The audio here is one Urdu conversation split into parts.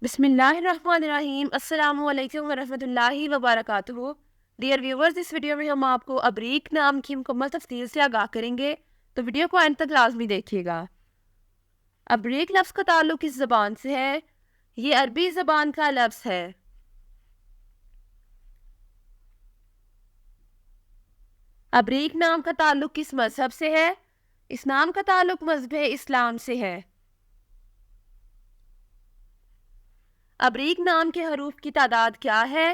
بسم اللہ الرحمن الرحیم۔ السلام علیکم ورحمۃ اللہ وبرکاتہ۔ ڈیئر ویورز، اس ویڈیو میں ہم آپ کو ابریک نام کی مکمل تفصیل سے آگاہ کریں گے، تو ویڈیو کو اینڈ تک لازمی دیکھیے گا۔ ابریک لفظ کا تعلق کس زبان سے ہے؟ یہ عربی زبان کا لفظ ہے۔ ابریک نام کا تعلق کس مذہب سے ہے؟ اس نام کا تعلق مذہب اسلام سے ہے۔ ابریک نام کے حروف کی تعداد کیا ہے؟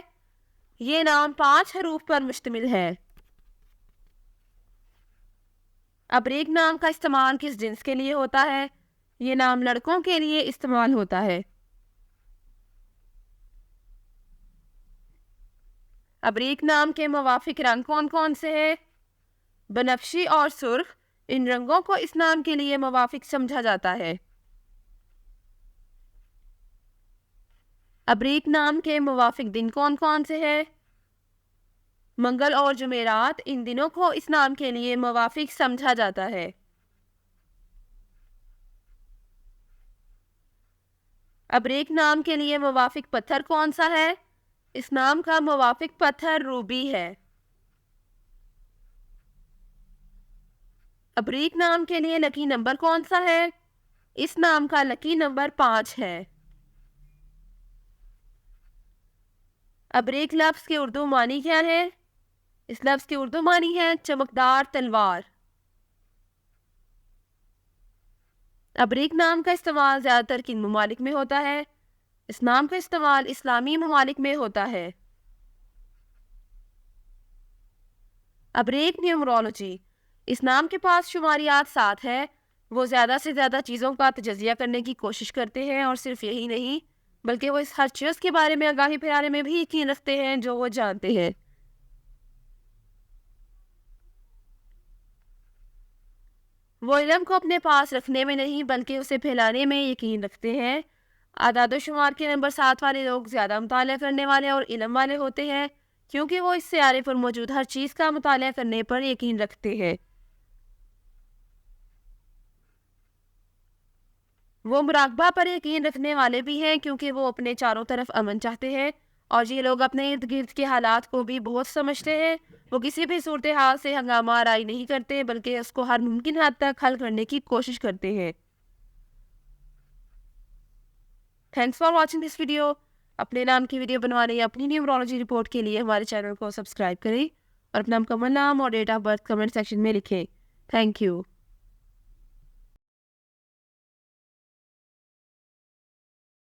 یہ نام 5 حروف پر مشتمل ہے۔ ابریک نام کا استعمال کس جنس کے لیے ہوتا ہے؟ یہ نام لڑکوں کے لیے استعمال ہوتا ہے۔ ابریک نام کے موافق رنگ کون کون سے ہیں؟ بنفشی اور سرخ، ان رنگوں کو اس نام کے لیے موافق سمجھا جاتا ہے۔ ابریک نام کے موافق دن کون کون سے ہیں؟ منگل اور جمعرات، ان دنوں کو اس نام کے لیے موافق سمجھا جاتا ہے۔ ابریک نام کے لیے موافق پتھر کون سا ہے؟ اس نام کا موافق پتھر روبی ہے۔ ابریک نام کے لیے لکی نمبر کون سا ہے؟ اس نام کا لکی نمبر 5 ہے۔ ابریک لفظ کے اردو معنی کیا ہے؟ اس لفظ کی اردو معنی ہے چمکدار تلوار۔ ابریک نام کا استعمال زیادہ تر کن ممالک میں ہوتا ہے؟ اس نام کا استعمال اسلامی ممالک میں ہوتا ہے۔ ابریک نیومرولوجی، اس نام کے پاس شماریات 7 ہے۔ وہ زیادہ سے زیادہ چیزوں کا تجزیہ کرنے کی کوشش کرتے ہیں، اور صرف یہی نہیں بلکہ وہ اس ہر چیز کے بارے میں آگاہی پھیلانے میں بھی یقین رکھتے ہیں جو وہ جانتے ہیں۔ وہ علم کو اپنے پاس رکھنے میں نہیں بلکہ اسے پھیلانے میں یقین رکھتے ہیں۔ اعداد و شمار کے نمبر 7 والے لوگ زیادہ مطالعہ کرنے والے اور علم والے ہوتے ہیں، کیونکہ وہ اس سیارے پر موجود ہر چیز کا مطالعہ کرنے پر یقین رکھتے ہیں۔ وہ مراقبہ پر یقین رکھنے والے بھی ہیں، کیونکہ وہ اپنے چاروں طرف امن چاہتے ہیں، اور یہ لوگ اپنے ارد گرد کے حالات کو بھی بہت سمجھتے ہیں۔ وہ کسی بھی صورتحال سے ہنگامہ آرائی نہیں کرتے بلکہ اس کو ہر ممکن حد تک حل کرنے کی کوشش کرتے ہیں۔ Thanks for watching this video. اپنے نام کی ویڈیو بنوانے یا اپنی نیومرولوجی رپورٹ کے لیے ہمارے چینل کو سبسکرائب کریں، اور اپنا مکمل نام اور date of birth comment section میں لکھیں۔ Thank you.